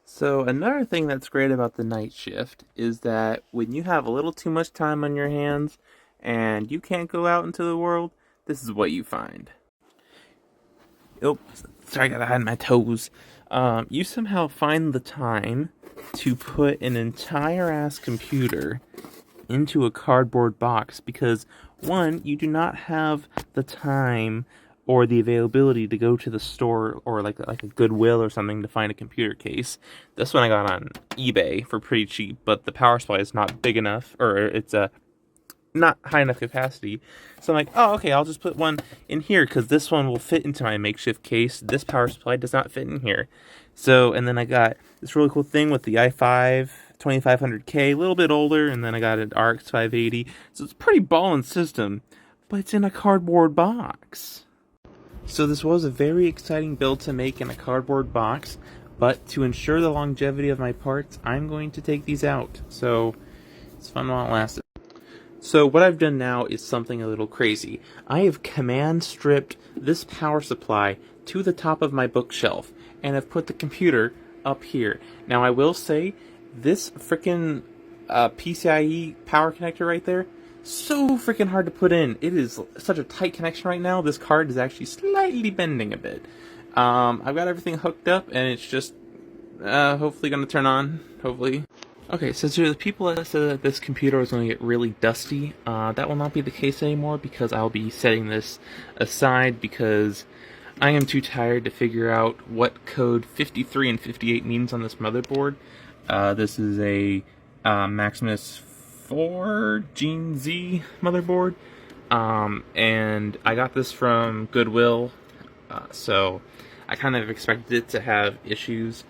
So another thing that's great about the night shift is that when you have a little too much time on your hands and you can't go out into the world, this is what you find. Oh, sorry, I gotta hide my toes. You somehow find the time to put an entire ass computer into a cardboard box because one, you do not have the time or the availability to go to the store or like a Goodwill or something to find a computer case. This one I got on eBay for pretty cheap, but the power supply is not big enough, or it's a not high enough capacity. So I'm like, oh, okay, I'll just put one in here because this one will fit into my makeshift case. This power supply does not fit in here. So, and then I got this really cool thing with the i5 2500K, a little bit older, and then I got an RX 580. So it's a pretty ballin' system, but it's in a cardboard box. So this was a very exciting build to make in a cardboard box, but to ensure the longevity of my parts, I'm going to take these out. So it's fun while it lasts. So what I've done now is something a little crazy. I have command stripped this power supply to the top of my bookshelf and have put the computer up here. Now I will say, this frickin' PCIe power connector right there, so freaking hard to put in. It is such a tight connection right now. This card is actually slightly bending a bit. I've got everything hooked up and it's just hopefully gonna turn on, hopefully. Okay, so to the people that said that this computer was going to get really dusty, that will not be the case anymore because I'll be setting this aside because I am too tired to figure out what code 53 and 58 means on this motherboard. This is a Maximus 4 Gene Z motherboard, and I got this from Goodwill, so I kind of expected it to have issues.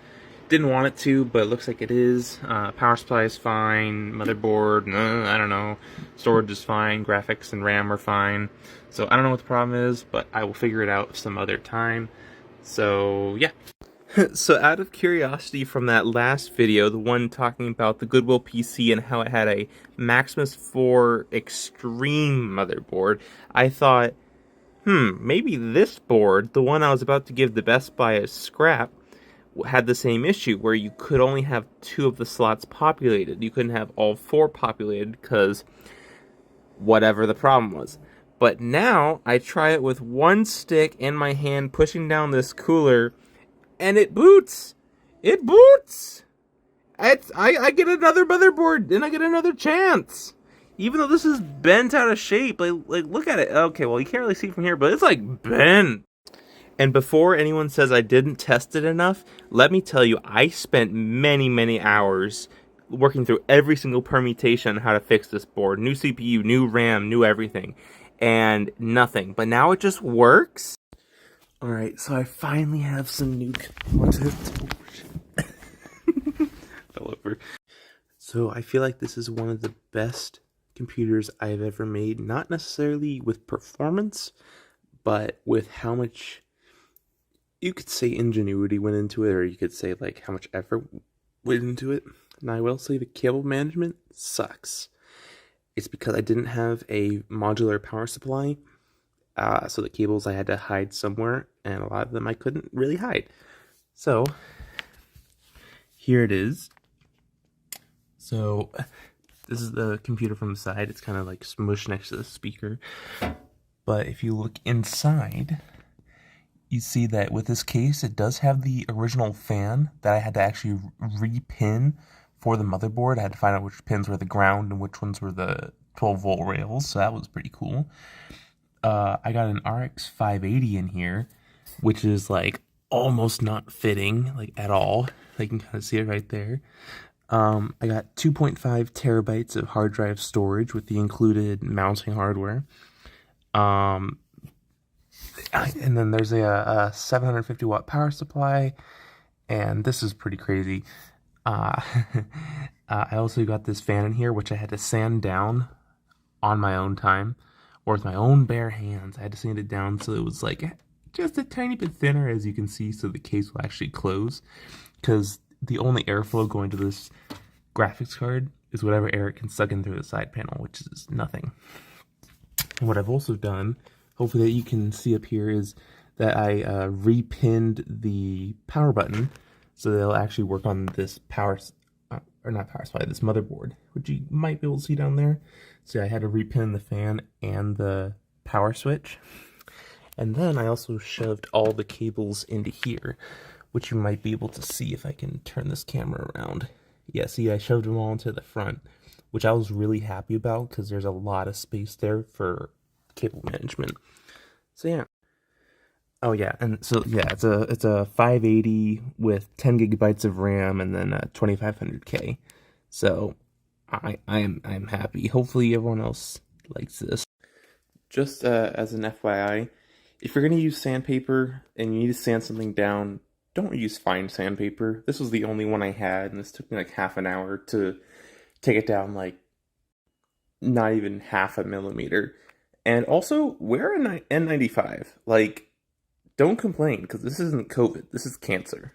Didn't want it to, but it looks like it is. Power supply is fine, motherboard, I don't know, storage is fine, graphics and RAM are fine. So I don't know what the problem is, but I will figure it out some other time. So yeah. So out of curiosity from that last video, the one talking about the Goodwill PC and how it had a Maximus 4 Extreme motherboard, I thought, maybe this board, the one I was about to give the Best Buy as scrap, had the same issue where you could only have 2 of the slots populated. You couldn't have all 4 populated because whatever the problem was. But now I try it with one stick in my hand pushing down this cooler and it boots. It boots. I get another motherboard and I get another chance. Even though this is bent out of shape, like look at it. Okay, well you can't really see from here, but it's like bent. And before anyone says I didn't test it enough, let me tell you, I spent many, many hours working through every single permutation on how to fix this board. New CPU, new RAM, new everything. And nothing. But now it just works. Alright, so I finally have some new content. Fell over. So I feel like this is one of the best computers I've ever made. Not necessarily with performance, but with how much, you could say, ingenuity went into it, or you could say like how much effort went into it. And I will say the cable management sucks. It's because I didn't have a modular power supply, so the cables I had to hide somewhere, and a lot of them I couldn't really hide. So here it is. So this is the computer from the side. It's kind of like smushed next to the speaker. But if you look inside, you see that with this case, it does have the original fan that I had to actually repin for the motherboard. I had to find out which pins were the ground and which ones were the 12-volt rails, so that was pretty cool. I got an RX 580 in here, which is like almost not fitting, like at all. You can kind of see it right there. I got 2.5 terabytes of hard drive storage with the included mounting hardware. And then there's a 750 watt power supply, and this is pretty crazy. I also got this fan in here, which I had to sand down on my own time, or with my own bare hands. I had to sand it down so it was like just a tiny bit thinner, as you can see, so the case will actually close, because the only airflow going to this graphics card is whatever air it can suck in through the side panel, which is nothing. And what I've also done, hopefully that you can see up here, is that I repinned the power button So they'll actually work on this or not power supply, this motherboard, which you might be able to see down there. So I had to repin the fan and the power switch. And then I also shoved all the cables into here, which you might be able to see if I can turn this camera around. Yeah, see, I shoved them all into the front, which I was really happy about because there's a lot of space there for cable management. So yeah. Oh yeah, and so yeah, it's a 580 with 10 gigabytes of RAM and then 2500K. So I'm happy. Hopefully everyone else likes this. Just as an FYI, if you're gonna use sandpaper and you need to sand something down, don't use fine sandpaper. This was the only one I had, and this took me like half an hour to take it down, like not even half a millimeter. And also wear an N95. Like, don't complain, because this isn't COVID, this is cancer.